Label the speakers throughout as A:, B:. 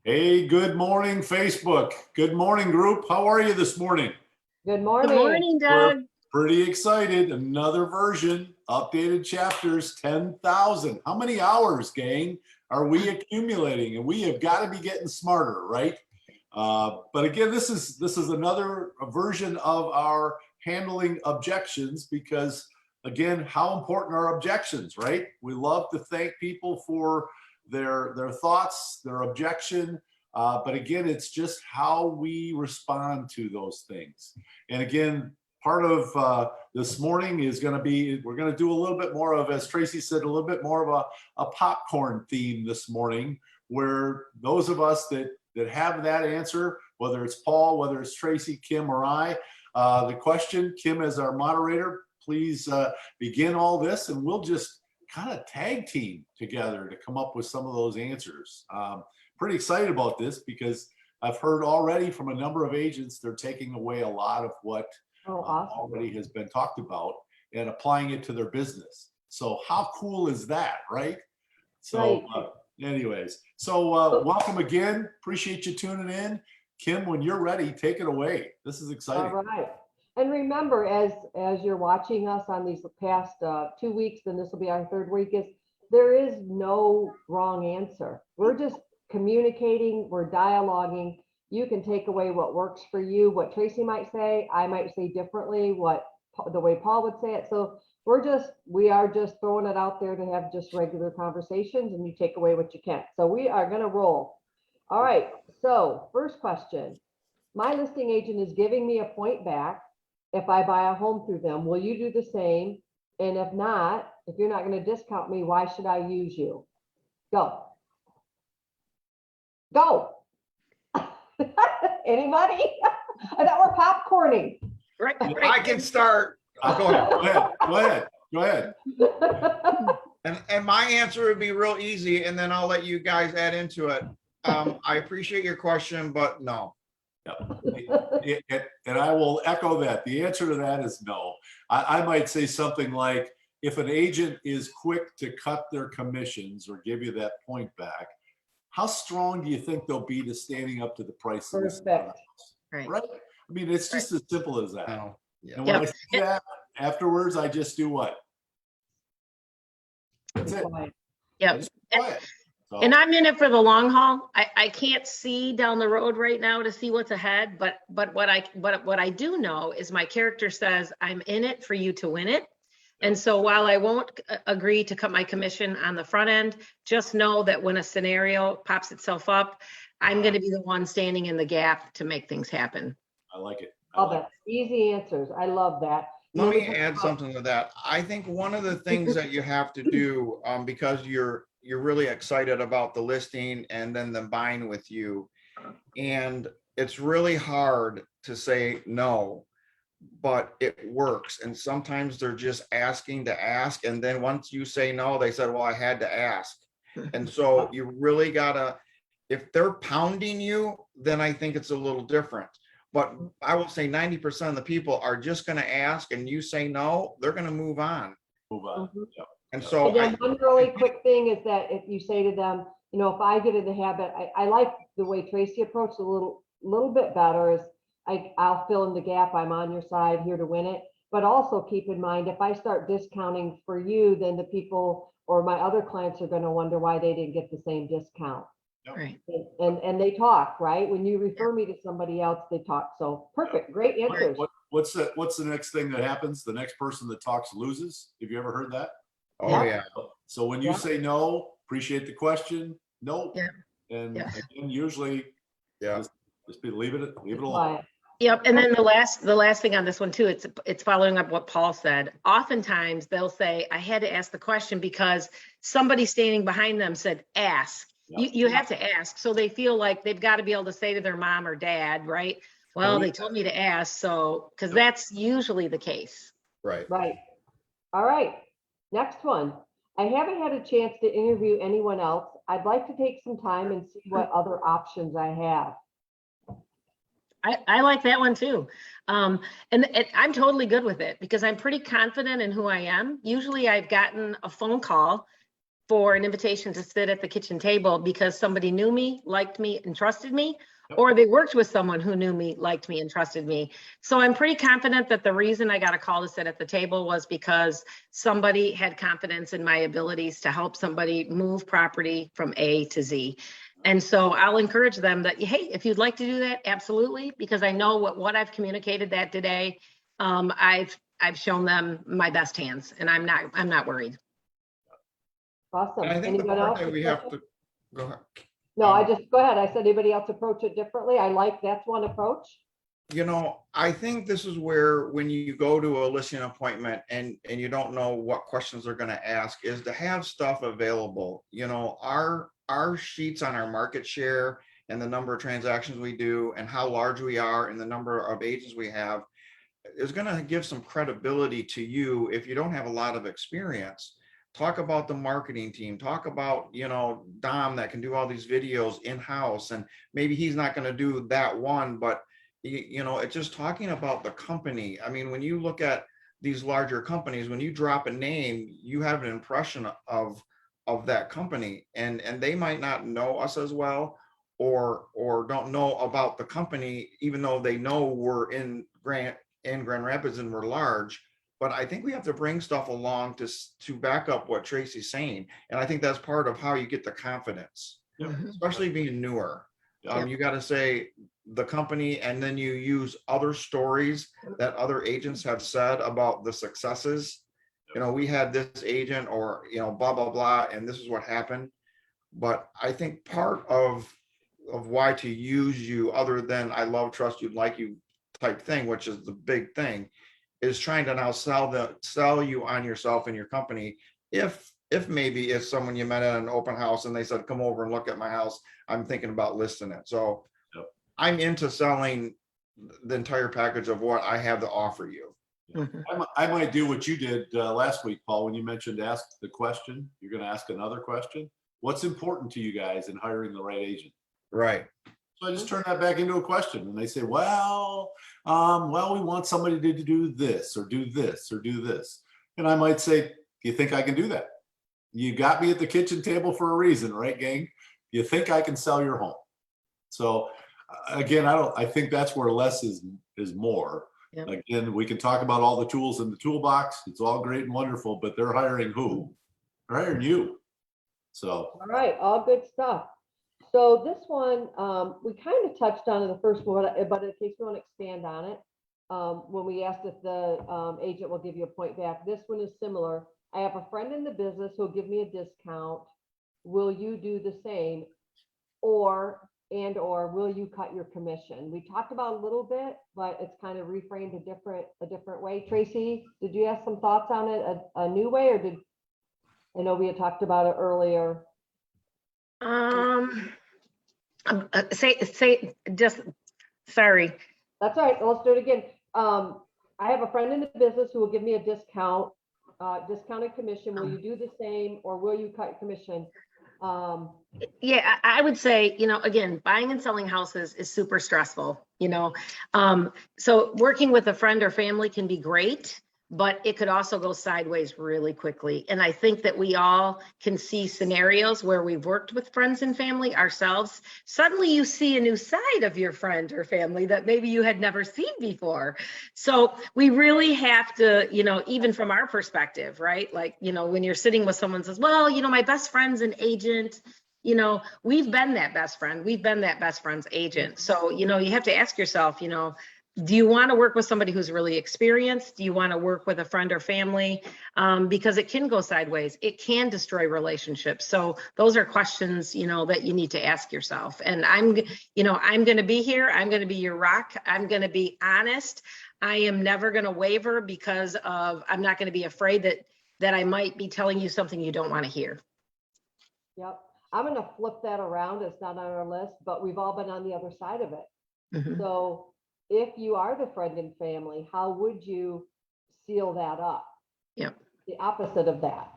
A: Hey, good morning, Facebook. Good morning, group. How are you this morning?
B: Good morning.
C: Good morning,
A: We're
C: Doug.
A: pretty excited. Another version, updated chapters, 10,000. How many hours, gang, are we accumulating? And we have got to be getting smarter, right? But again, this is another version of our handling objections because, again, how important are objections, right? We love to thank people for their thoughts, their objection. But again, it's just how we respond to those things. And again, part of this morning is going to be, we're going to do a little bit more of, as Tracy said, a little bit more of a popcorn theme this morning, where those of us that have that answer, whether it's Paul, whether it's Tracy, Kim, or I, the question, Kim as our moderator, please begin all this, and we'll just kind of tag team together to come up with some of those answers. Pretty excited about this because I've heard already from a number of agents, they're taking away a lot of what
B: Awesome.
A: already has been talked about and applying it to their business. So how cool is that, right? So anyways, so welcome again. Appreciate you tuning in. Kim, when you're ready, take it away. This is exciting.
B: All right. And remember, as you're watching us on these past 2 weeks, then this will be our third week, is there is no wrong answer. We're just communicating, we're dialoguing. You can take away what works for you, what Tracy might say, I might say differently, what the way Paul would say it. So we are just throwing it out there to have just regular conversations, and you take away what you can. So we are going to roll. All right. So first question, my listing agent is giving me a point back if I buy a home through them. Will you do the same? And if not, if you're not going to discount me, why should I use you? Go. Anybody? I thought we're popcorning.
C: Right.
D: I can start.
A: Go ahead.
D: And my answer would be real easy, and then I'll let you guys add into it. I appreciate your question, but no.
A: And I will echo that. The answer to that is no. I might say something like, if an agent is quick to cut their commissions or give you that point back, how strong do you think they'll be to standing up to the price of this?
B: Perfect.
C: Right.
A: Right? I mean, it's just as simple as that.
D: No. Yeah.
A: And when I see that, afterwards, I just do what? That's it.
C: Yep.
A: Just quiet. So,
C: And I'm in it for the long haul. I can't see down the road right now to see what's ahead, but what I do know is my character says I'm in it for you to win it. And so while I won't agree to cut my commission on the front end, just know that when a scenario pops itself up, I'm going to be the one standing in the gap to make things happen.
A: I like it.
B: Love it. Easy answers. I love that.
D: Let me add something to that. I think one of the things that you have to do, because you're really excited about the listing and then them buying with you, and it's really hard to say no, but it works. And sometimes they're just asking to ask, and then once you say no, they said, well, I had to ask. And so you really gotta, if they're pounding you, then I think it's a little different. But I will say 90% of the people are just going to ask, and you say no, they're going to move on.
A: Move on. Yep.
D: And so
B: And then one really quick thing is that if you say to them, you know, if I get in the habit, I like the way Tracy approached a little bit better, is I'll fill in the gap. I'm on your side, here to win it. But also keep in mind, if I start discounting for you, then the people or my other clients are going to wonder why they didn't get the same discount.
C: Right.
B: And they talk, right? When you refer me to somebody else, they talk. So perfect. Great answers.
A: What's the next thing that happens? The next person that talks loses. Have you ever heard that?
D: oh yeah.
A: So when you say no, appreciate the question. No.
C: Yeah.
A: And
C: Yeah.
A: again, usually,
D: Yeah.
A: just leave it alone.
C: Yep. And then the last thing on this one too, it's following up what Paul said. Oftentimes they'll say, I had to ask the question because somebody standing behind them said, ask. You have to ask. So they feel like they've got to be able to say to their mom or dad, right? Well, they told me to ask. So, because that's usually the case.
D: Right.
B: Right. All right. Next one. I haven't had a chance to interview anyone else. I'd like to take some time and see what other options I have.
C: I like that one too. And I'm totally good with it because I'm pretty confident in who I am. Usually I've gotten a phone call for an invitation to sit at the kitchen table because somebody knew me, liked me, and trusted me,
A: Yep.
C: or they worked with someone who knew me, liked me, and trusted me. So I'm pretty confident that the reason I got a call to sit at the table was because somebody had confidence in my abilities to help somebody move property from A to Z. And so I'll encourage them that, hey, if you'd like to do that, absolutely, because I know what I've communicated that today. I've shown them my best hands, and I'm not worried.
B: Awesome.
D: And I think the
B: Anyone
D: part
B: else?
D: that we have to, go ahead.
B: No, I just, go ahead. I said, anybody else approach it differently? I like, that's one approach.
D: You know, I think this is where when you go to a listing appointment and you don't know what questions they're going to ask, is to have stuff available. You know, our sheets on our market share and the number of transactions we do and how large we are and the number of agents we have is going to give some credibility to you if you don't have a lot of experience. Talk about the marketing team, talk about, you know, Dom that can do all these videos in-house, and maybe he's not going to do that one, but you know, it's just talking about the company. I mean, when you look at these larger companies, when you drop a name, you have an impression of that company, and they might not know us as well, or don't know about the company, even though they know we're in Grand Rapids and we're large. But I think we have to bring stuff along to back up what Tracy's saying. And I think that's part of how you get the confidence, especially being newer. You got to say the company, and then you use other stories that other agents have said about the successes. You know, we had this agent, or, you know, blah, blah, blah, and this is what happened. But I think part of why to use you, other than I love, trust you, like you type thing, which is the big thing, is trying to now sell you on yourself and your company. If maybe it's someone you met at an open house and they said, come over and look at my house, I'm thinking about listing it. So I'm into selling the entire package of what I have to offer you.
A: I might do what you did last week, Paul, when you mentioned ask the question. You're going to ask another question. What's important to you guys in hiring the right agent?
D: Right.
A: So I just turn that back into a question, and they say, well, we want somebody to do this or do this or do this. And I might say, do you think I can do that? You got me at the kitchen table for a reason, right, gang? You think I can sell your home? So again, I think that's where less is more.
C: Yep.
A: Again, we can talk about all the tools in the toolbox. It's all great and wonderful, but they're hiring who? They're hiring you. So.
B: All right, all good stuff. So this one, we kind of touched on in the first one, but in case you want to expand on it, when we asked if the agent will give you a point back, this one is similar. I have a friend in the business who'll give me a discount. Will you do the same? Or will you cut your commission? We talked about a little bit, but it's kind of reframed a different way. Tracy, did you have some thoughts on it a new way, or I know we had talked about it earlier.
C: Sorry.
B: That's all right. Let's do it again. I have a friend in the business who will give me a discounted commission. Will you do the same, or will you cut commission?
C: Yeah, I would say, you know, again, buying and selling houses is super stressful, you know. So working with a friend or family can be great, but it could also go sideways really quickly. And I think that we all can see scenarios where we've worked with friends and family ourselves. Suddenly you see a new side of your friend or family that maybe you had never seen before. So we really have to, you know, even from our perspective, right? Like, you know, when you're sitting with someone says, well, you know, my best friend's an agent, you know, we've been that best friend. We've been that best friend's agent. So, you know, you have to ask yourself, you know, do you want to work with somebody who's really experienced? Do you want to work with a friend or family? Because it can go sideways. It can destroy relationships. So those are questions, you know, that you need to ask yourself. And I'm going to be here. I'm going to be your rock. I'm going to be honest. I am never going to waver because I'm not going to be afraid that I might be telling you something you don't want to hear.
B: Yep. I'm going to flip that around. It's not on our list, but we've all been on the other side of it.
C: Mm-hmm.
B: So if you are the friend and family, how would you seal that up?
C: Yep.
B: The opposite of that.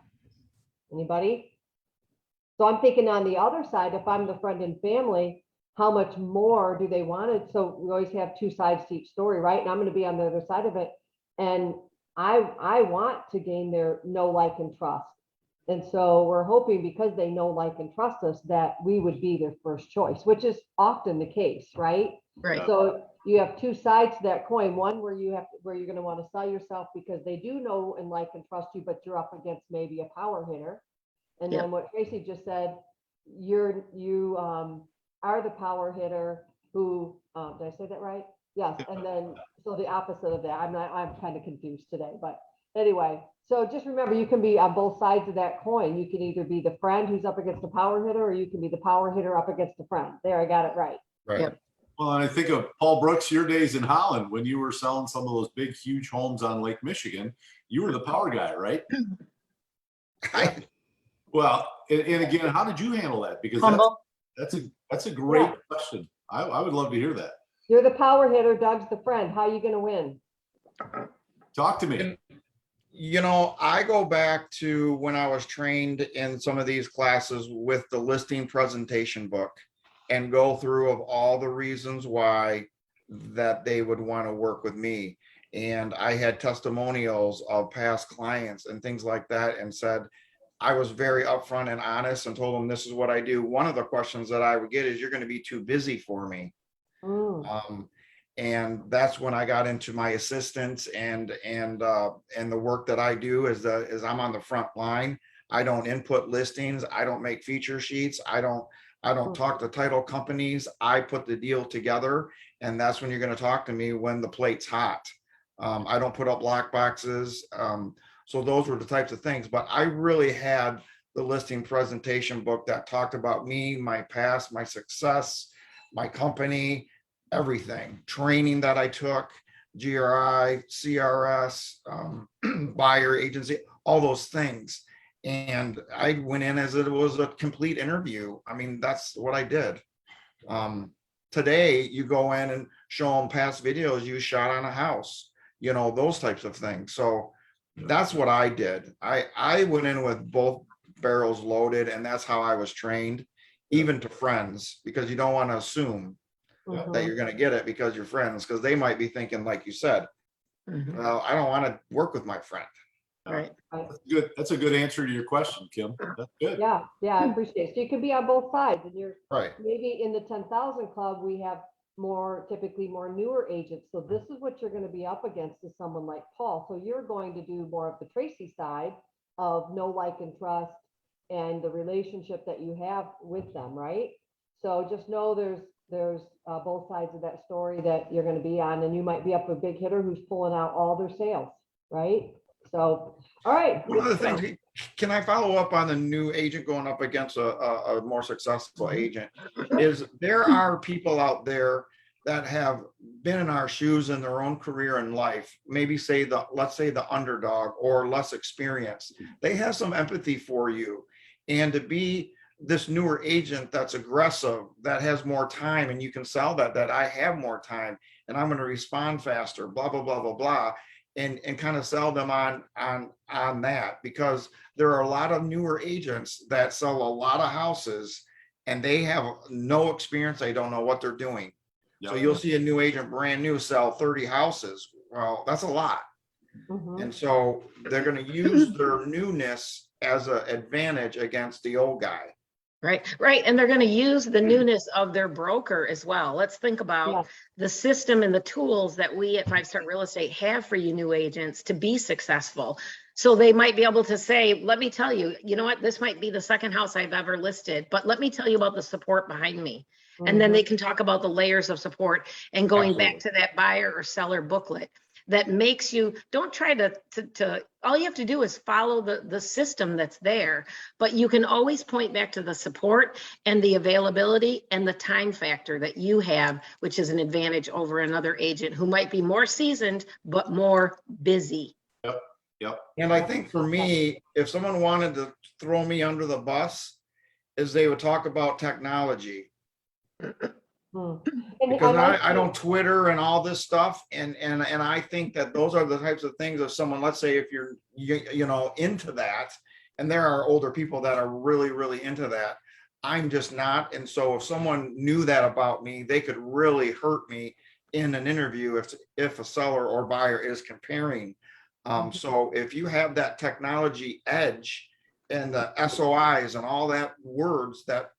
B: Anybody? So I'm thinking on the other side, if I'm the friend and family, how much more do they want it? So we always have two sides to each story, right? And I'm going to be on the other side of it. And I want to gain their know, like, and trust. And so we're hoping, because they know, like, and trust us, that we would be their first choice, which is often the case, right?
C: Right.
B: So you have two sides to that coin. One where you're going to want to sell yourself because they do know and like and trust you, but you're up against maybe a power hitter. And
C: Yeah.
B: then what Tracy just said, you are the power hitter who, did I say that right? Yes. And then, so the opposite of that, I'm kind of confused today, but anyway, so just remember, you can be on both sides of that coin. You can either be the friend who's up against the power hitter, or you can be the power hitter up against the friend. There, I got it right.
D: Right.
C: Yep.
A: Well, and I think of Paul Brooks, your days in Holland, when you were selling some of those big, huge homes on Lake Michigan, you were the power guy, right? Well, and again, how did you handle that? Because
C: Humble.
A: that's a great question. I would love to hear that.
B: You're the power hitter, Doug's the friend. How are you going to win?
A: Talk to me.
D: And, you know, I go back to when I was trained in some of these classes with the listing presentation book and go through of all the reasons why that they would want to work with me. And I had testimonials of past clients and things like that, and said, I was very upfront and honest and told them this is what I do. One of the questions that I would get is, you're going to be too busy for me. And that's when I got into my assistants and the work that I do is I'm on the front line. I don't input listings. I don't make feature sheets. I don't talk to title companies. I put the deal together, and that's when you're going to talk to me when the plate's hot. I don't put up lock boxes. So those were the types of things, but I really had the listing presentation book that talked about me, my past, my success, my company, everything, training that I took, GRI, CRS, buyer agency, all those things. And I went in as it was a complete interview. I mean, that's what I did. Today, you go in and show them past videos you shot on a house, you know, those types of things. So that's what I did. I went in with both barrels loaded, and that's how I was trained, even to friends, because you don't want to assume that you're going to get it because you're friends, because they might be thinking, like you said, well, I don't want to work with my friend.
C: Right.
A: That's good. That's a good answer to your question, Kim. That's good.
B: Yeah, I appreciate it. So you can be on both sides, and you're
D: Right.
B: maybe in the 10,000 club, we have typically more newer agents. So this is what you're going to be up against, is someone like Paul. So you're going to do more of the Tracy side of know, like, and trust, and the relationship that you have with them, right? So just know there's both sides of that story that you're going to be on, and you might be up a big hitter who's pulling out all their sales, right? So, all right.
D: One of the things, can I follow up on the new agent going up against a more successful agent, is there are people out there that have been in our shoes in their own career and life, maybe let's say the underdog or less experienced. They have some empathy for you, and to be this newer agent that's aggressive, that has more time, and you can sell that I have more time and I'm going to respond faster, blah, blah, blah, blah, blah. And kind of sell them on that, because there are a lot of newer agents that sell a lot of houses and they have no experience. They don't know what they're doing.
A: Yep.
D: So you'll see a new agent, brand new, sell 30 houses. Well, that's a lot. And so they're going to use their newness as an advantage against the old guy.
C: Right. And they're going to use the newness of their broker as well. Let's think about the system and the tools that we at 5 Star Real Estate have for you new agents to be successful. So they might be able to say, let me tell you, you know what, this might be the second house I've ever listed, but let me tell you about the support behind me. And then they can talk about the layers of support, and going back to that buyer or seller booklet that makes you, don't try to all you have to do is follow the system that's there, but you can always point back to the support and the availability and the time factor that you have, which is an advantage over another agent who might be more seasoned, but more busy.
A: Yep.
D: And I think for me, if someone wanted to throw me under the bus, is they would talk about technology. Because I don't Twitter and all this stuff, and I think that those are the types of things of someone, let's say if you're you know into that, and there are older people that are really into that. I'm just not. And so if someone knew that about me, they could really hurt me in an interview if a seller or buyer is comparing. So if you have that technology edge the SOIs and all that words that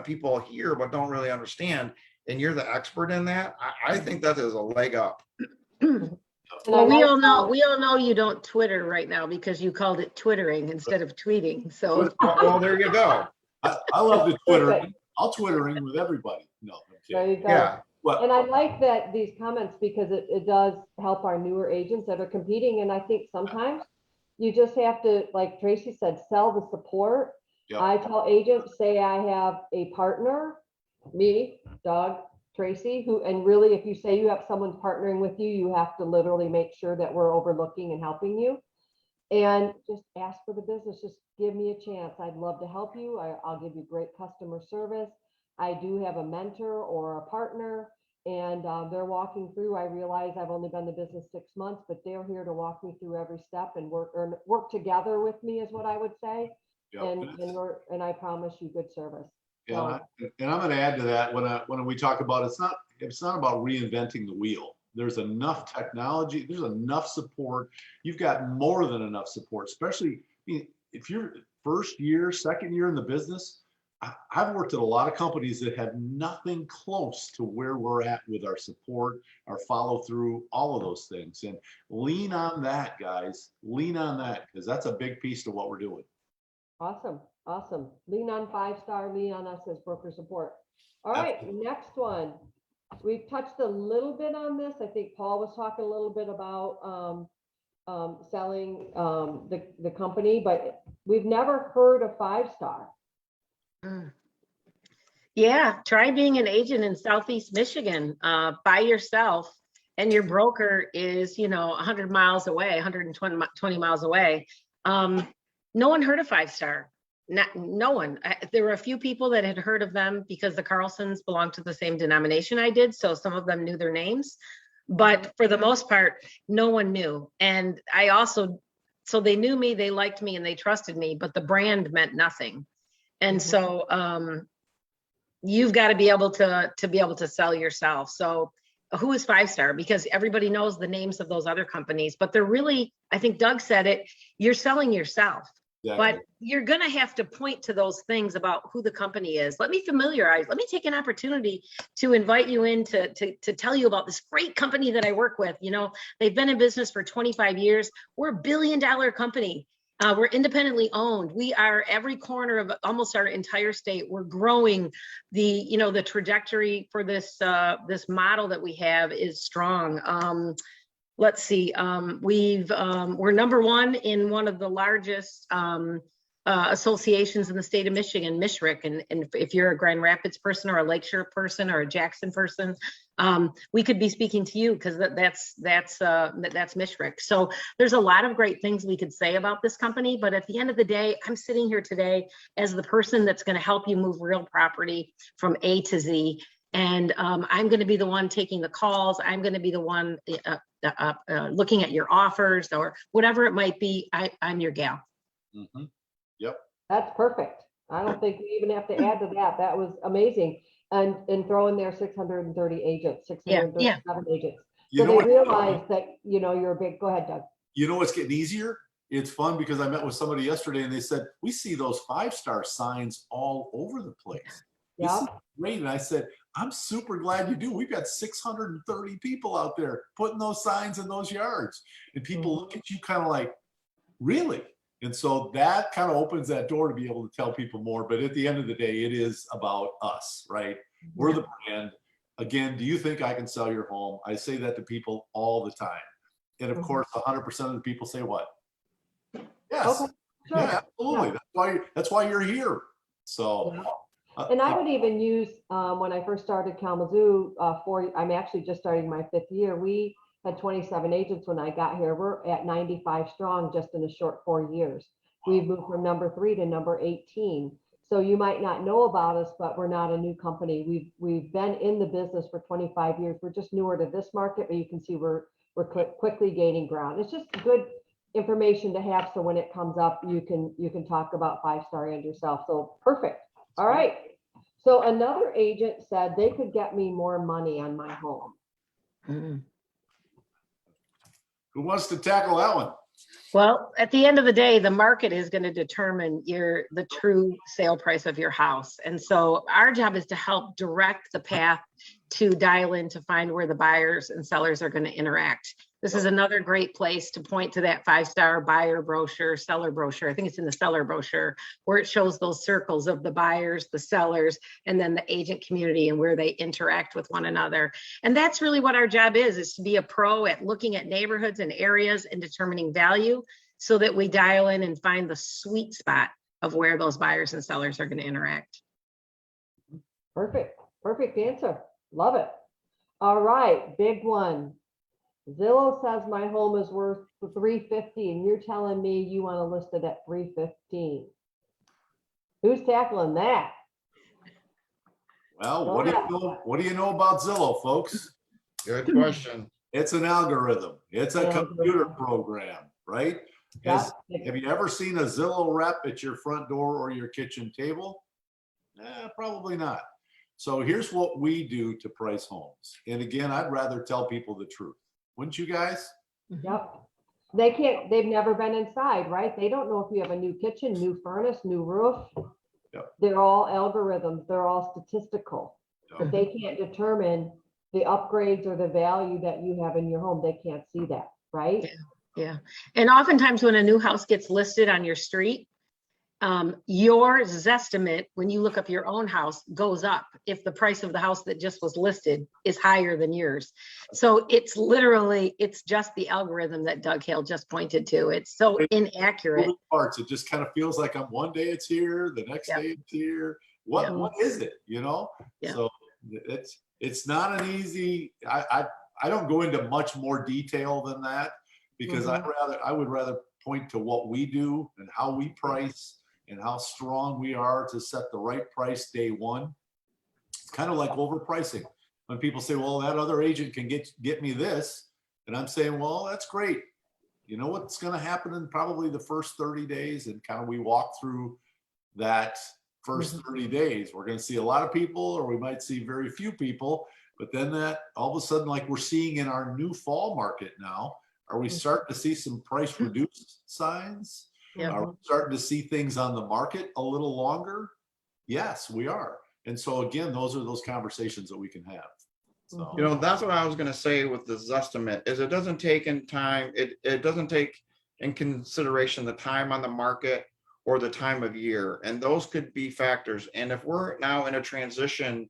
D: people hear but don't really understand, and you're the expert in that, I think that is a leg up.
C: Well, we all know you don't Twitter right now because you called it twittering instead of tweeting. So
D: Well, there you go.
A: I love the Twittering. I'll Twittering with everybody. No, I'm
B: There
A: kidding.
B: you go.
D: Yeah.
A: Well,
B: And I like that these comments because it does help our newer agents that are competing. And I think sometimes you just have to, like Tracy said, sell the support.
A: yeah,
B: I tell agents, say I have a partner, me, Doug, Tracy, who, and really, if you say you have someone partnering with you, you have to literally make sure that we're overlooking and helping you. And just ask for the business. Just give me a chance. I'd love to help you. I'll give you great customer service. I do have a mentor or a partner, and they're walking through. I realize I've only been in the business 6 months, but they're here to walk me through every step and work together with me is what I would say.
A: yeah.
B: And I promise you good service.
A: Yeah, and I'm going to add to that when we talk about it's not about reinventing the wheel. There's enough technology. There's enough support. You've got more than enough support, especially if you're first year, second year in the business. I've worked at a lot of companies that have nothing close to where we're at with our support, our follow through, all of those things. And lean on that, guys. Lean on that because that's a big piece to what we're doing.
B: Awesome. Awesome. Lean on 5-star, lean on us as broker support. All right, next one. We've touched a little bit on this. I think Paul was talking a little bit about selling the company, but we've never heard of 5-star.
C: yeah, try being an agent in Southeast Michigan by yourself, and your broker is 100 miles away, 120 miles away. No one heard of 5-star. No one. There were a few people that had heard of them because the Carlsons belonged to the same denomination I did, so some of them knew their names, but for the most part, no one knew. And so they knew me, they liked me, and they trusted me, but the brand meant nothing. And so you've got to be able to sell yourself. So who is 5-star? Because everybody knows the names of those other companies, but they're really, I think Doug said it, you're selling yourself.
A: Exactly.
C: But you're going to have to point to those things about who the company is. Let me take an opportunity to invite you in to tell you about this great company that I work with. They've been in business for 25 years. We're $1 billion company. We're independently owned. We are every corner of almost our entire state. We're growing. The trajectory for this model that we have is strong. Let's see. We're number one in one of the largest associations in the state of Michigan, MISHRIC. And if you're a Grand Rapids person or a Lakeshore person or a Jackson person, we could be speaking to you because that's MISHRIC. So there's a lot of great things we could say about this company, but at the end of the day, I'm sitting here today as the person that's going to help you move real property from A to Z. And I'm going to be the one taking the calls. I'm going to be the one looking at your offers or whatever it might be. I'm your gal.
A: Mm-hmm. Yep.
B: That's perfect. I don't think we even have to add to that. That was amazing. And throw in there 630 agents, 637 agents. So they realize that, you're a big, go ahead, Doug.
A: You know what's getting easier? It's fun because I met with somebody yesterday and they said, we see those 5-star signs all over the place.
B: Yeah.
A: Great. And I said, I'm super glad you do. We've got 630 people out there putting those signs in those yards. And people look at you kind of like, really? And so that kind of opens that door to be able to tell people more. But at the end of the day, it is about us, right? We're the brand. Again, do you think I can sell your home? I say that to people all the time. And of course, 100% of the people say what? Yes.
B: Okay, sure.
A: Yeah, absolutely. Yeah. That's why you're here. So.
B: Yeah. And I would even use, when I first started Kalamazoo, I'm actually just starting my 5th year. We had 27 agents when I got here. We're at 95 strong just in a short 4 years. We've moved from number 3 to number 18. So you might not know about us, but we're not a new company. We've been in the business for 25 years. We're just newer to this market, but you can see we're quickly gaining ground. It's just good information to have. So when it comes up, you can talk about 5-star and yourself. So perfect. All right. So another agent said they could get me more money on my home.
A: Who wants to tackle that one?
C: Well, at the end of the day, the market is going to determine the true sale price of your house. And so our job is to help direct the path to dial in to find where the buyers and sellers are going to interact. This is another great place to point to that 5-star buyer brochure, seller brochure. I think it's in the seller brochure, where it shows those circles of the buyers, the sellers, and then the agent community and where they interact with one another. And that's really what our job is to be a pro at looking at neighborhoods and areas and determining value so that we dial in and find the sweet spot of where those buyers and sellers are going to interact.
B: Perfect. Perfect answer. Love it. All right. Big one. Zillow says my home is worth $350 and you're telling me you want to list it at $315. Who's tackling that?
A: Well, what do you know about Zillow, folks?
D: Good question.
A: It's an algorithm. It's a
B: Yeah.
A: computer program, right? Have you ever seen a Zillow rep at your front door or your kitchen table? Probably not. So here's what we do to price homes. And again, I'd rather tell people the truth. Wouldn't you guys?
B: Yep. They've never been inside, right? They don't know if you have a new kitchen, new furnace, new roof.
A: Yep.
B: They're all algorithms. They're all statistical.
A: Yep.
B: But they can't determine the upgrades or the value that you have in your home. They can't see that, right?
C: Yeah. And oftentimes when a new house gets listed on your street, your Zestimate, when you look up your own house, goes up if the price of the house that just was listed is higher than yours. So it's just the algorithm that Doug Hale just pointed to. It's so inaccurate.
A: Moving parts. It just kind of feels like one day it's here, the next day it's here. What is it? You know?
C: Yeah.
A: So it's not an easy. I don't go into much more detail than that because I would rather point to what we do and how we price and how strong we are to set the right price day one. It's kind of like overpricing. When people say, well, that other agent can get me this. And I'm saying, well, that's great. You know what's going to happen in probably the first 30 days? And kind of we walk through that first 30 days. We're going to see a lot of people, or we might see very few people. But then that all of a sudden, like we're seeing in our new fall market now, are we starting to see some price reduced signs?
C: Yeah.
A: Are we starting to see things on the market a little longer? Yes, we are. And so again, those are those conversations that we can have. So,
D: You know, that's what I was going to say with the Zestimate is it doesn't take in time. It doesn't take in consideration the time on the market or the time of year. And those could be factors. And if we're now in a transition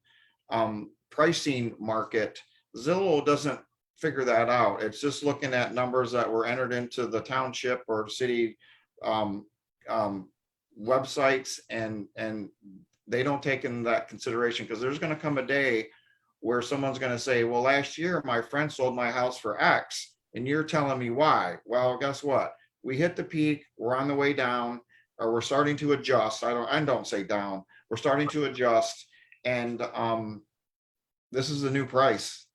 D: pricing market, Zillow doesn't figure that out. It's just looking at numbers that were entered into the township or city websites, and they don't take in that consideration because there's going to come a day where someone's going to say, well, last year my friend sold my house for X and you're telling me why. Well, guess what? We hit the peak, we're on the way down, or we're starting to adjust. I don't say down, we're starting to adjust, and this is the new price.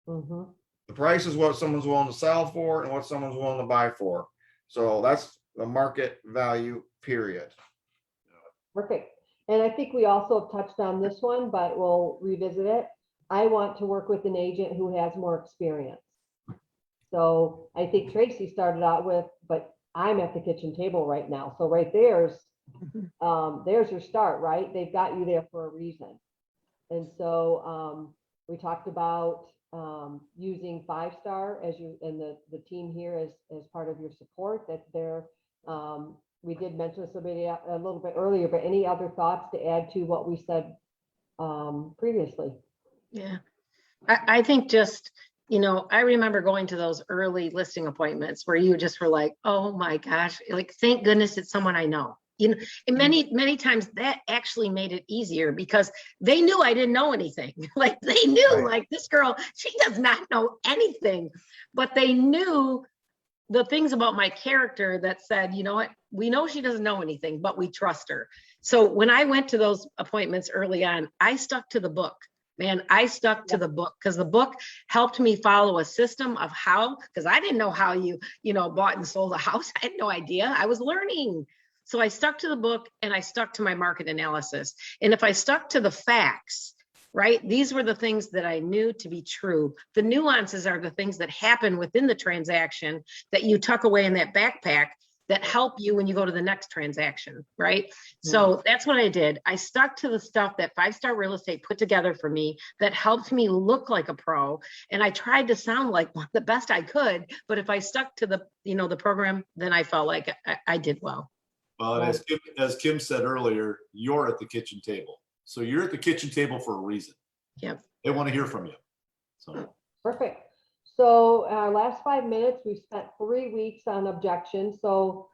D: The price is what someone's willing to sell for and what someone's willing to buy for. So that's the market value, period.
B: Perfect. And I think we also touched on this one, but we'll revisit it. I want to work with an agent who has more experience. So I think Tracy started out with, but I'm at the kitchen table right now. So right there's your start, right? They've got you there for a reason. And so we talked about using 5-star as you and the team here as part of your support. That's there. We did mention this a little bit earlier, but any other thoughts to add to what we said previously?
C: Yeah, I think just, I remember going to those early listing appointments where you just were like, oh my gosh, like, thank goodness it's someone I know. And many times that actually made it easier because they knew I didn't know anything. Like they knew, like, this girl, she does not know anything, but they knew the things about my character that said, you know what, we know she doesn't know anything, but we trust her. So when I went to those appointments early on, I stuck to the book. Man, I stuck to the book because the book helped me follow a system of how, because I didn't know how you bought and sold a house. I had no idea. I was learning. So I stuck to the book and I stuck to my market analysis. And if I stuck to the facts, right? These were the things that I knew to be true. The nuances are the things that happen within the transaction that you tuck away in that backpack that help you when you go to the next transaction, right? So that's what I did. I stuck to the stuff that 5-Star Real Estate put together for me that helped me look like a pro. And I tried to sound like the best I could, but if I stuck to the, the program, then I felt like I did well.
A: Well, and as Kim said earlier, you're at the kitchen table. So you're at the kitchen table for a reason.
C: Yep.
A: They want to hear from you. So
B: Perfect. So our last 5 minutes, we've spent 3 weeks on objections. So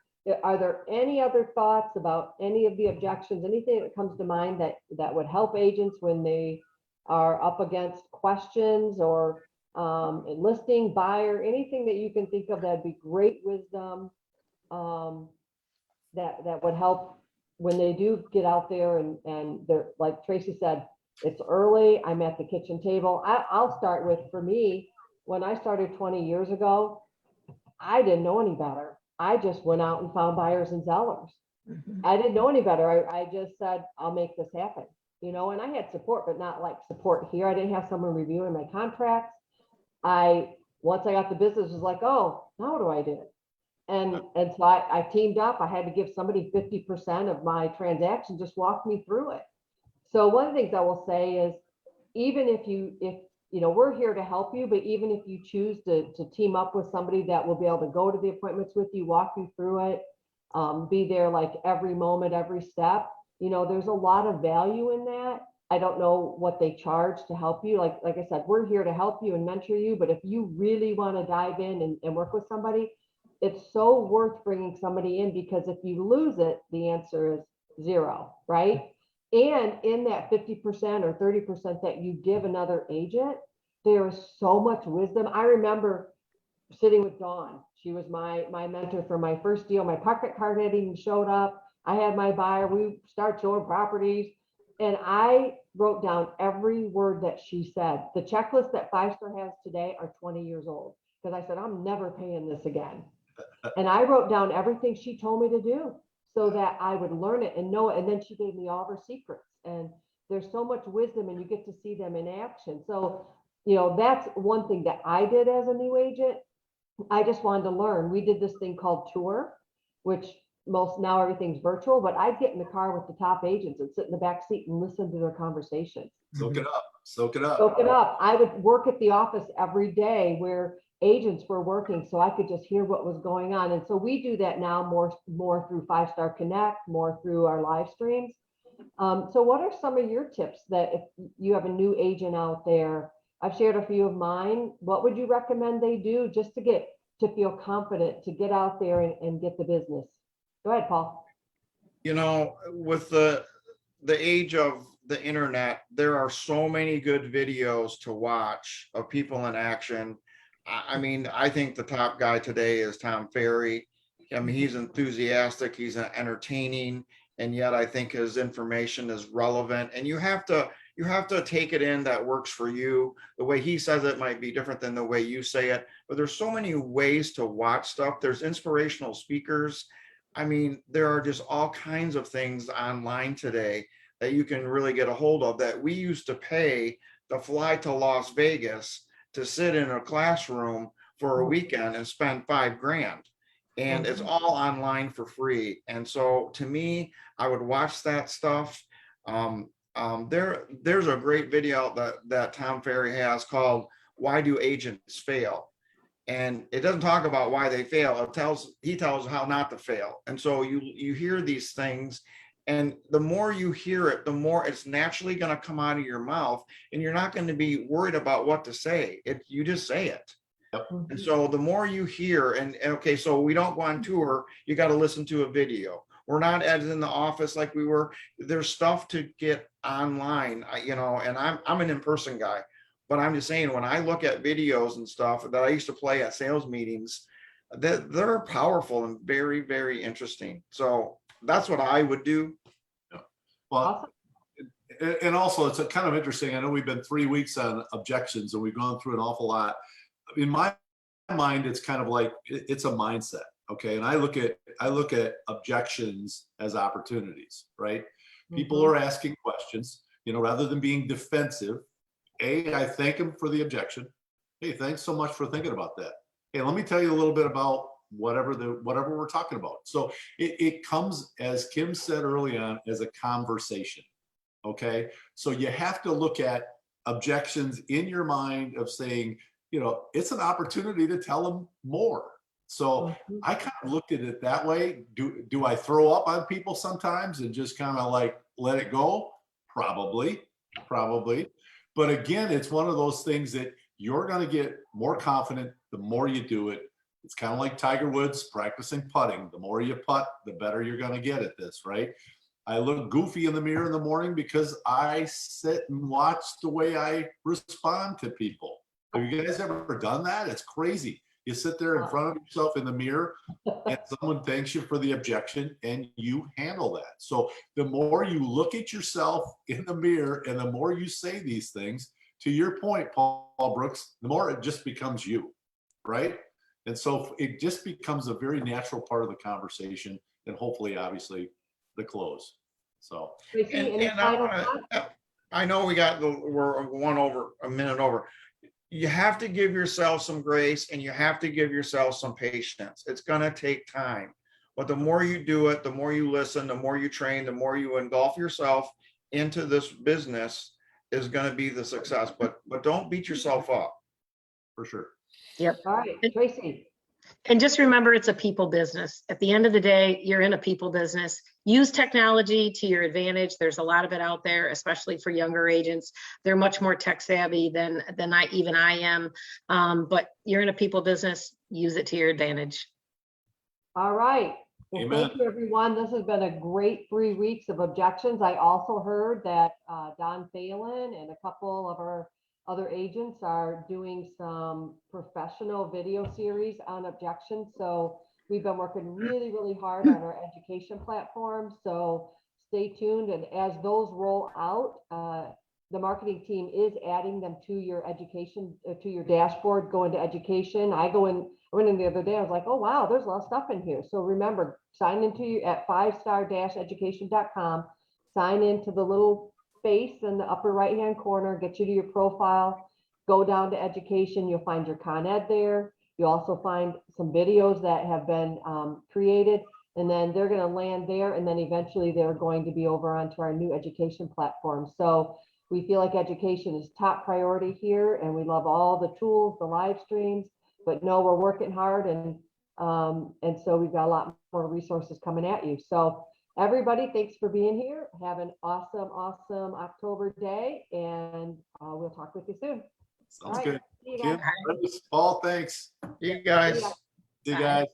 B: are there any other thoughts about any of the objections, anything that comes to mind that would help agents when they are up against questions or listing, buyer, anything that you can think of that'd be great wisdom that would help when they do get out there and they're, like Tracy said, it's early, I'm at the kitchen table. I'll start with, for me, when I started 20 years ago, I didn't know any better. I just went out and found buyers and sellers. I didn't know any better. I just said, I'll make this happen, and I had support, but not like support here. I didn't have someone reviewing my contracts. Once I got the business, was like, oh, now what do I do? And so I teamed up. I had to give somebody 50% of my transaction, just walk me through it. So one of the things I will say is, even if we're here to help you, but even if you choose to team up with somebody that will be able to go to the appointments with you, walk you through it, be there like every moment, every step, there's a lot of value in that. I don't know what they charge to help you. Like I said, we're here to help you and mentor you, but if you really want to dive in and work with somebody, it's so worth bringing somebody in, because if you lose it, the answer is 0, right? And in that 50% or 30% that you give another agent, there is so much wisdom. I remember sitting with Dawn. She was my mentor for my first deal. My pocket card hadn't even showed up. I had my buyer. We start showing properties. And I wrote down every word that she said. The checklist that 5-Star has today are 20 years old, because I said, I'm never paying this again. And I wrote down everything she told me to do, so that I would learn it and know it. And then she gave me all her secrets. And there's so much wisdom, and you get to see them in action. So, that's one thing that I did as a new agent. I just wanted to learn. We did this thing called tour, which now everything's virtual, but I'd get in the car with the top agents and sit in the back seat and listen to their conversations.
A: soak it up. Soak it up.
B: Soak it up. I would work at the office every day where agents were working, so I could just hear what was going on. And so we do that now more through 5-Star Connect, more through our live streams. So what are some of your tips that if you have a new agent out there? I've shared a few of mine. What would you recommend they do just to feel confident to get out there and get the business? Go ahead, Paul.
D: With the age of the internet, there are so many good videos to watch of people in action. I mean, I think the top guy today is Tom Ferry. I mean, he's enthusiastic, he's entertaining, and yet I think his information is relevant. And you have to take it in that works for you. The way he says it might be different than the way you say it, but there's so many ways to watch stuff. There's inspirational speakers. I mean, there are just all kinds of things online today that you can really get a hold of, that we used to pay to fly to Las Vegas to sit in a classroom for a weekend and spend $5,000. And it's all online for free. And so to me, I would watch that stuff. There's a great video that Tom Ferry has called "Why Do Agents Fail?" And it doesn't talk about why they fail. He tells how not to fail. And so you hear these things, and the more you hear it, the more it's naturally going to come out of your mouth, and you're not going to be worried about what to say. You just say it.
A: Yep.
D: And so the more you hear, and okay, so we don't go on tour, you got to listen to a video. We're not as in the office like we were. There's stuff to get online, and I'm an in-person guy, but I'm just saying, when I look at videos and stuff that I used to play at sales meetings, that they're powerful and very, very interesting. So that's what I would do.
A: Yeah. Well, and also it's kind of interesting. I know we've been 3 weeks on objections, and we've gone through an awful lot. In my mind, it's kind of like it's a mindset. Okay. And I look at objections as opportunities, right? People are asking questions. rather than being defensive, I thank him for the objection. Hey, thanks so much for thinking about that. Hey, let me tell you a little bit about whatever we're talking about. So it comes, as Kim said early on, as a conversation. Okay. So you have to look at objections in your mind of saying, it's an opportunity to tell them more. So I kind of looked at it that way. Do I throw up on people sometimes and just kind of like let it go? Probably. But again, it's one of those things that you're going to get more confident the more you do it. It's kind of like Tiger Woods practicing putting. The more you putt, the better you're going to get at this, right? I look goofy in the mirror in the morning because I sit and watch the way I respond to people. Have you guys ever done that? It's crazy. You sit there in front of yourself in the mirror and someone thanks you for the objection and you handle that. So the more you look at yourself in the mirror and the more you say these things, to your point, Paul Brooks, the more it just becomes you, right? And so it just becomes a very natural part of the conversation and hopefully, obviously, the close. So,
B: Tracy, any
D: And
B: final thoughts?
D: I know we're a minute over. You have to give yourself some grace and you have to give yourself some patience. It's going to take time, but the more you do it, the more you listen, the more you train, the more you engulf yourself into this business is going to be the success. But don't beat yourself up.
A: for sure.
C: Yep.
B: All right, Tracy.
C: And just remember, it's a people business. At the end of the day, you're in a people business. Use technology to your advantage. There's a lot of it out there, especially for younger agents. They're much more tech savvy than I am. But you're in a people business. Use it to your advantage.
B: All right. Well,
A: Amen.
B: thank you, everyone. This has been a great 3 weeks of objections. I also heard that Don Phelan and a couple of our other agents are doing some professional video series on objections. So we've been working really, really hard on our education platform. So stay tuned. And as those roll out, the marketing team is adding them to your education, to your dashboard, go into education. I went in the other day, I was like, oh, wow, there's a lot of stuff in here. So remember, sign into you at 5star-education.com, sign into the little space in the upper right-hand corner, get you to your profile, go down to education. You'll find your Con Ed there. You'll also find some videos that have been created, and then they're going to land there. And then eventually they're going to be over onto our new education platform. So we feel like education is top priority here, and we love all the tools, the live streams, but no, we're working hard, and so we've got a lot more resources coming at you. So everybody, thanks for being here. Have an awesome, awesome October day, and we'll talk with you soon.
A: Sounds
B: All right.
A: good.
B: See you
A: Kim,
B: guys.
A: Paul, thanks.
D: You guys.
B: See ya.
A: See you
C: Bye.
A: guys.